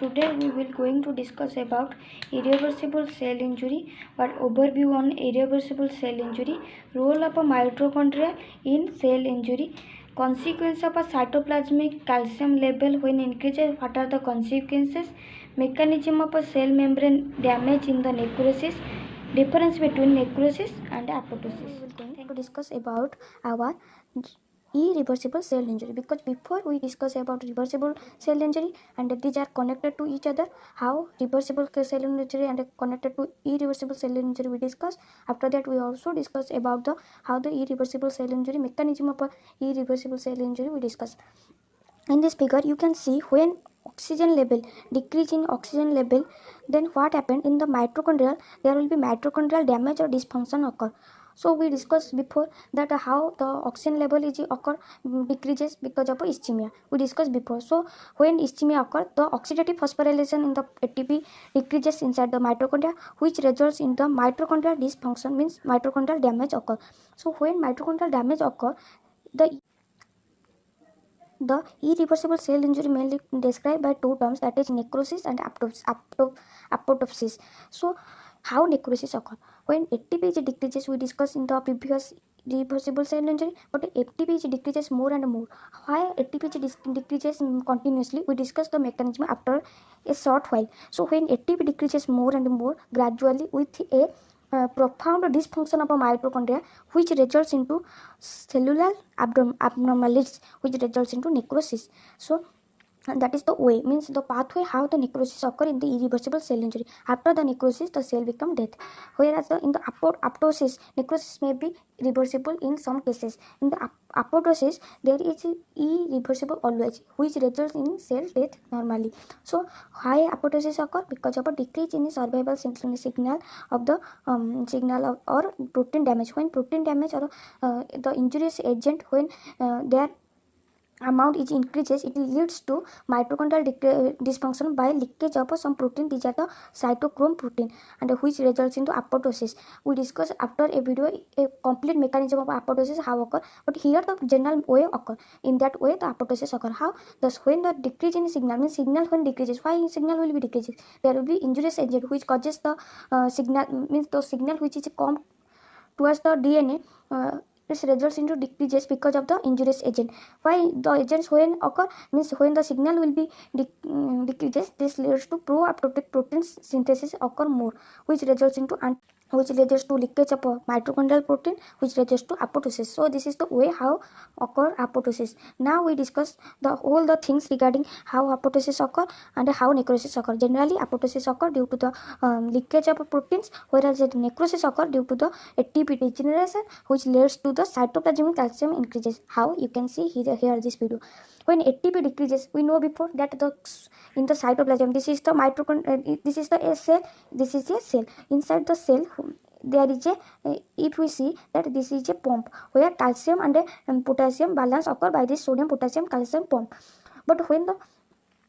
Today we will going to discuss about irreversible cell injury, but overview on irreversible cell injury, role of a mitochondria in cell injury, consequence of a cytoplasmic calcium level when increases, what are the consequences, mechanism of a cell membrane damage in the necrosis, difference between necrosis and apoptosis. We will going to discuss about our irreversible cell injury, because before we discuss about reversible cell injury and these are connected to each other, how reversible cell injury and connected to irreversible cell injury we discuss. After that we also discuss about the how the irreversible cell injury, mechanism of a irreversible cell injury we discuss. In this figure you can see when oxygen level decrease in oxygen level, then what happened in the mitochondrial, there will be mitochondrial damage or dysfunction occur. So we discussed before that how the oxygen level is occur decreases because of ischemia. We discussed before. So when ischemia occur, the oxidative phosphorylation in the ATP decreases inside the mitochondria, which results in the mitochondrial dysfunction, means mitochondrial damage occur. So when mitochondrial damage occur, the irreversible cell injury mainly described by two terms, that is necrosis and apoptosis. So how necrosis occur? When ATP decreases, we discussed in the previous reversible cell injury, but ATP decreases more and more. Why ATP decreases continuously? We discussed the mechanism after a short while. So when ATP decreases more and more gradually with a profound dysfunction of a mitochondria, which results into cellular abnormalities, which results into necrosis. So that is the way, means the pathway how the necrosis occur in the irreversible cell injury. After the necrosis, the cell become death. Whereas in the apoptosis, necrosis may be reversible in some cases. In the apoptosis, there is irreversible always, which results in cell death normally. So why apoptosis occur? Because of a decrease in the survival signal of the or protein damage. When protein damage or the injurious agent, when their amount is increases, it leads to mitochondrial dysfunction by leakage of some protein. These are the cytochrome protein, and which results into apoptosis. We discuss after a video a complete mechanism of apoptosis how occur, but here the general way occur. In that way the apoptosis occur. How? Thus when the decrease in signal, means signal when decreases, why signal will be decreases? There will be injurious agent which causes the signal, means the signal which is come towards the DNA, this results into decreases because of the injurious agent. Why the agents when occur? Means when the signal will be decreases, this leads to pro-apoptotic protein synthesis occur more, which results into leakage of mitochondrial protein, which results to apoptosis. So this is the way how occur apoptosis. Now we discuss all the things regarding how apoptosis occur and how necrosis occur. Generally apoptosis occur due to the leakage of proteins, whereas the necrosis occur due to the ATP degeneration, which leads to the cytoplasmic calcium increases. How? You can see here this video. When ATP decreases, we know before that in the cytoplasm, this is the mitochondria, this is the cell, this is a cell. Inside the cell there is a, if we see that this is a pump where calcium and potassium balance occur by this sodium potassium calcium pump. But when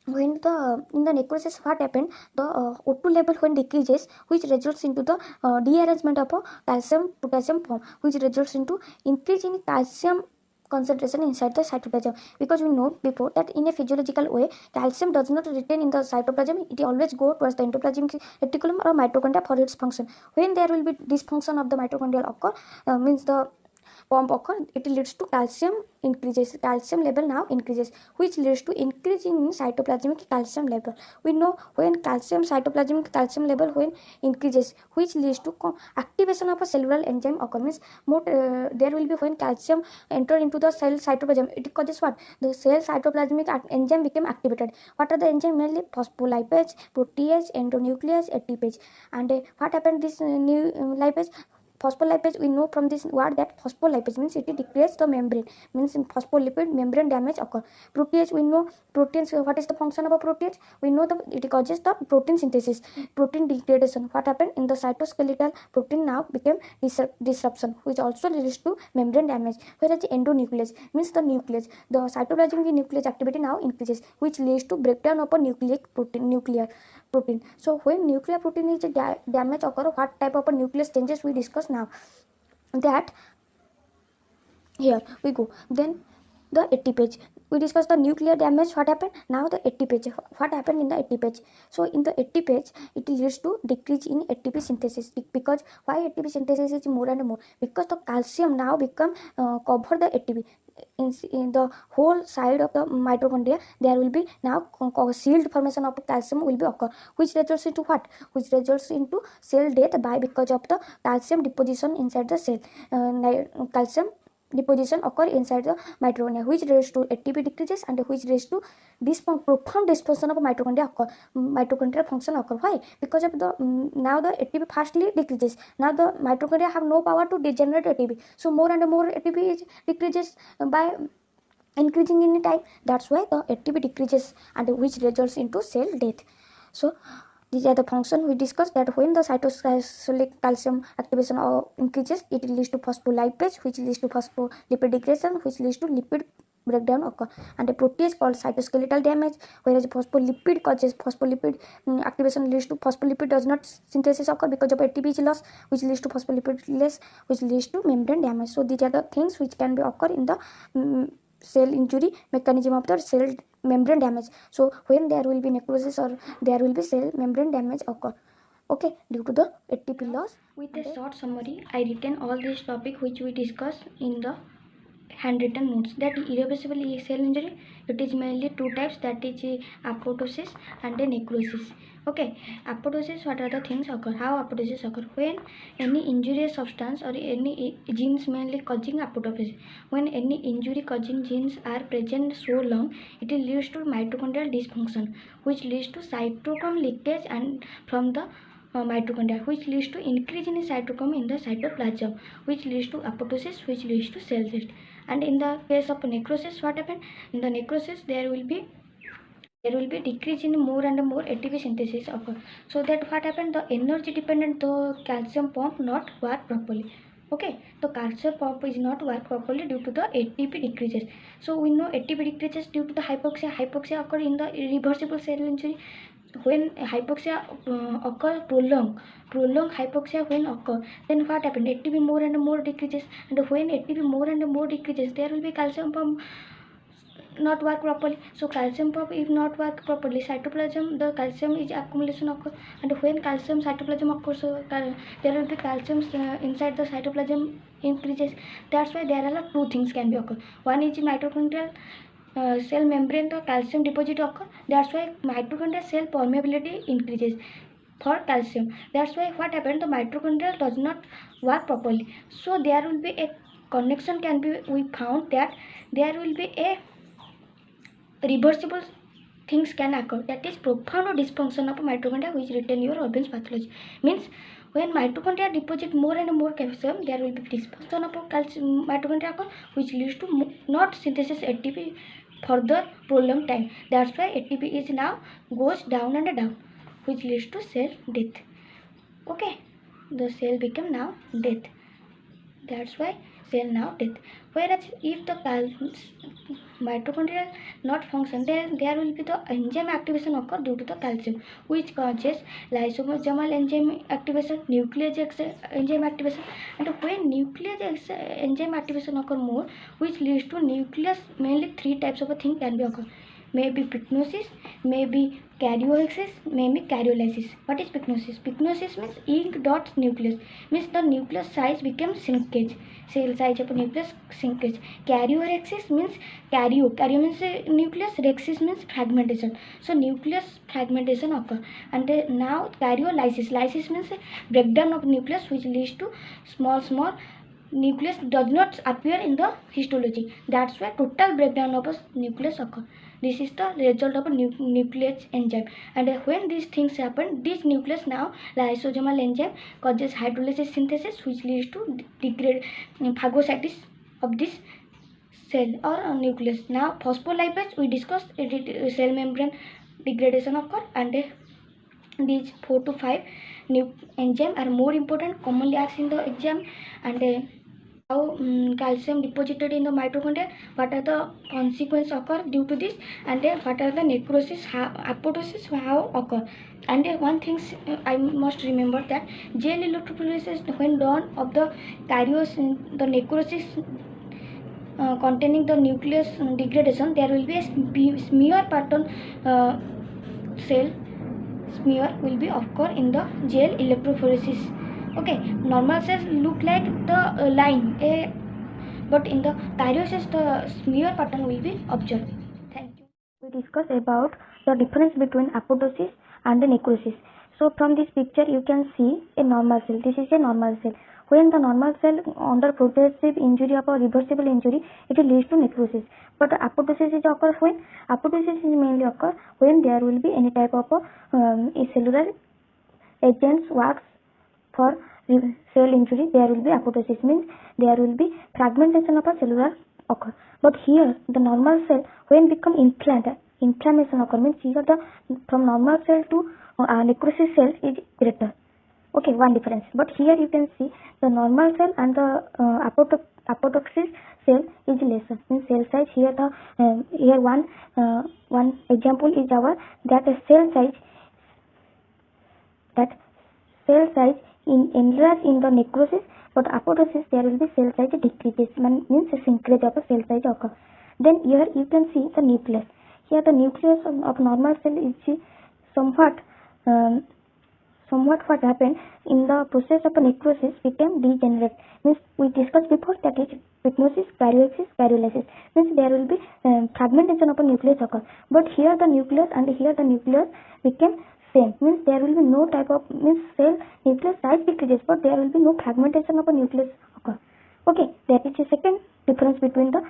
in the necrosis, what happened, the O2 level when decreases, which results into the dearrangement of a calcium potassium pump, which results into increase in calcium concentration inside the cytoplasm. Because we know before that in a physiological way, calcium does not retain in the cytoplasm, it always go towards the endoplasmic reticulum or mitochondria for its function. When there will be dysfunction of the mitochondrial occur, means the pump occur, it leads to calcium increases, calcium level now increases, which leads to increase in cytoplasmic calcium level. We know when cytoplasmic calcium level when increases, which leads to activation of a cellular enzyme occur, means more there will be when calcium enter into the cell cytoplasm, it causes what? The cell cytoplasmic enzyme became activated. What are the enzyme? Mainly phospholipase, protease, endonuclease, ATPase. And what happened this new lipase? Phospholipase, we know from this word that phospholipase means it degrades the membrane, means in phospholipid membrane damage occur. Protease, we know proteins, what is the function of a protease? We know that it causes the protein synthesis, protein degradation. What happened in the cytoskeletal protein now became disruption, which also leads to membrane damage. Whereas the endonuclease means the nucleus, the cytoplasmic nucleus activity now increases, which leads to breakdown of a nuclear protein. So when nuclear protein is damage occur, what type of a nucleus changes we discuss now. That here we go. Then the ATPase. we discussed the nuclear damage. What happened? Now the ATPase. What happened in the ATPase? So in the ATPase, it leads to decrease in ATP synthesis. Because why ATP synthesis is more and more? Because the calcium now become cover the ATP. In the whole side of the mitochondria, there will be now sealed formation of calcium will be occur, which results into what? Which results into cell death by because of the calcium deposition inside the cell. Calcium deposition occur inside the mitochondria, which leads to ATP decreases and which leads to profound dysfunction of mitochondria occur. Mitochondrial function occur. Why? Because of the now the ATP fastly decreases. Now the mitochondria have no power to degenerate ATP. So more and more ATP is decreases by increasing in time. That's why the ATP decreases and which results into cell death. So these are the functions we discussed, that when the cytosolic calcium activation increases, it leads to phospholipase, which leads to phospholipid degradation, which leads to lipid breakdown occur, and a protease called cytoskeletal damage, whereas phospholipid causes phospholipid activation leads to phospholipid does not synthesis occur because of ATP loss, which leads to phospholipid less, which leads to membrane damage. So these are the things which can be occur in the cell injury mechanism of the cell membrane damage. So when there will be necrosis or there will be cell membrane damage occur, okay, due to the ATP loss. With a short summary, I written all this topic which we discussed in the handwritten notes. That irreversible cell injury, it is mainly two types, that is apoptosis and necrosis. Okay, apoptosis, what are the things occur? How apoptosis occur? When any injurious substance or any genes mainly causing apoptosis. When any injury causing genes are present so long, it leads to mitochondrial dysfunction, which leads to cytochrome leakage and from the mitochondria, which leads to increase in cytochrome in the cytoplasm, which leads to apoptosis, which leads to cell death. And in the case of necrosis, what happened? In the necrosis, there will be decrease in more and more ATP synthesis occur. So that what happened? The energy dependent the calcium pump not work properly. Okay, the calcium pump is not work properly due to the ATP decreases. So we know ATP decreases due to the hypoxia. Hypoxia occur in the irreversible cell injury. When hypoxia occur prolonged hypoxia when occur, then what happened? ATP more and more decreases, and when ATP more and more decreases, there will be calcium pump not work properly. So calcium pump if not work properly, cytoplasm the calcium is accumulation occur, and when calcium cytoplasm occurs, so there will be calcium inside the cytoplasm increases. That's why there are two things can be occur. One is mitochondrial cell membrane the calcium deposit occur. That's why mitochondrial cell permeability increases for calcium. That's why what happened? The mitochondria does not work properly. So there will be a connection can be, we found that there will be a reversible things can occur, that is profound dysfunction of mitochondria, which written your Robin's pathology. Means when mitochondria deposit more and more calcium, there will be dysfunction of calcium mitochondria occur, which leads to not synthesis ATP further prolonged time. That's why ATP is now goes down and down, which leads to cell death. Okay, the cell become now death. That's why cell now death. Whereas if the mitochondria not function, then there will be the enzyme activation occur due to the calcium, which causes lysosomal enzyme activation, nuclease enzyme activation, and when nuclease enzyme activation occur more, which leads to nucleus, mainly three types of a thing can be occur. Maybe pycnosis, maybe karyolysis, maybe karyolysis. What is pycnosis? Pycnosis means ink dot nucleus, means the nucleus size becomes shrinkage. Cell size of nucleus shrinkage. Karyorexis means karyo means nucleus, rexis means fragmentation. So nucleus fragmentation occur, and now karyolysis. Lysis means breakdown of nucleus, which leads to small nucleus does not appear in the histology. That's why total breakdown of a nucleus occur. This is the result of a nuclease enzyme, and when these things happen, this nucleus now lysosomal enzyme causes hydrolysis synthesis, which leads to degrade phagocytosis of this cell or nucleus. Now phospholipase we discussed, cell membrane degradation occur, and these 4 to 5 new enzyme are more important, commonly asked in the exam. And how calcium deposited in the mitochondria, what are the consequences occur due to this, and what are the necrosis, apoptosis how occur. And one thing I must remember, that gel electrophoresis when done of the karyos, the necrosis containing the nucleus degradation, there will be a smear pattern cell smear will be occur in the gel electrophoresis. Okay, normal cells look like the line, but in the chiriosis the smear pattern will be observed. Thank you. We discuss about the difference between apoptosis and the necrosis. So from this picture you can see a normal cell. This is a normal cell. When the normal cell under progressive injury or reversible injury, it will lead to necrosis. But apoptosis is occurs when? Apoptosis is mainly occur when there will be any type of cellular agents works for cell injury. There will be apoptosis, means there will be fragmentation of a cellular occur. But here the normal cell when become inflammation occur, means here the from normal cell to necrosis cell is greater. Okay, one difference. But here you can see the normal cell and the apoptosis cell is lesser. Means cell size here the here one example is our that cell size in enlarge in the necrosis, but apoptosis there will be cell size decreases, means shrinkage of a cell size occur. Then here you can see the nucleus. Here the nucleus of normal cell is somewhat what happened in the process of necrosis became degenerate. Means we discussed before, that is pyknosis, pyrolysis. Means there will be fragmentation of a nucleus occur. But here the nucleus and here the nucleus became same. Means there will be no type of, means cell nucleus size decreases, but there will be no fragmentation of a nucleus occur. Okay, that is the second difference between the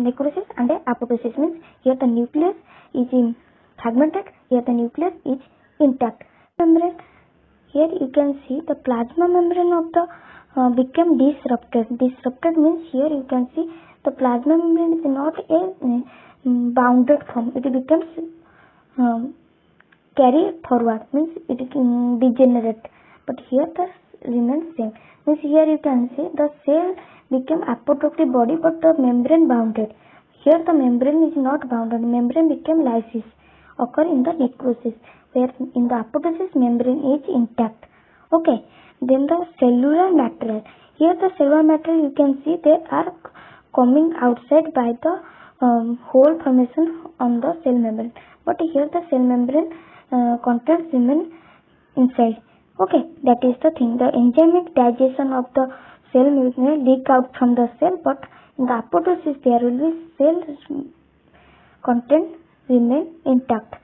necrosis and the apoptosis. Means here the nucleus is fragmented, here the nucleus is intact. Membrane, here you can see the plasma membrane of the became disrupted. Disrupted means here you can see the plasma membrane is not a bounded form, it becomes carry forward, means it degenerate. But here the remains same. Means here you can see the cell became apoptotic body, but the membrane bounded. Here the membrane is not bounded, membrane became lysis occur in the necrosis, where in the apoptosis membrane is intact. Okay, then the cellular material. Here the cellular material you can see they are coming outside by the hole formation on the cell membrane, but here the cell membrane contents remain inside. Okay, that is the thing. The enzymatic digestion of the cell may leak out from the cell, but in the apoptosis there will be cell content remain intact.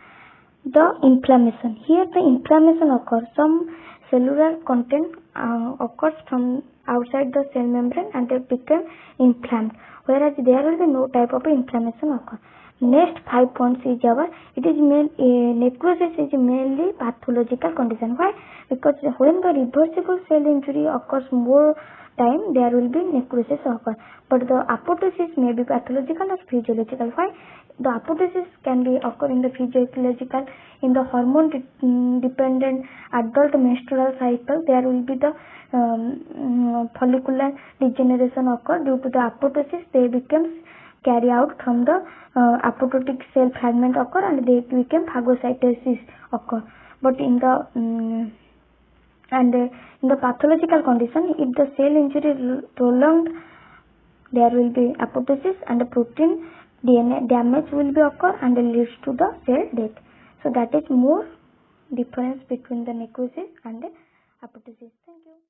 The inflammation. Here the inflammation occurs. Some cellular content occurs from outside the cell membrane and they become inflamed, whereas there will be no type of inflammation occur. Next 5 points is our, necrosis is mainly pathological condition. Why? Because when the reversible cell injury occurs more time, there will be necrosis occur. But the apoptosis may be pathological or physiological. Why? The apoptosis can be occur in the physiological, in the hormone dependent adult menstrual cycle. There will be the follicular degeneration occur due to the apoptosis. They become carry out from the apoptotic cell fragment occur and they become phagocytosis occur. But in the in the pathological condition, if the cell injury is prolonged, there will be apoptosis and the protein DNA damage will be occur and leads to the cell death. So that is more difference between the necrosis and the apoptosis. Thank you.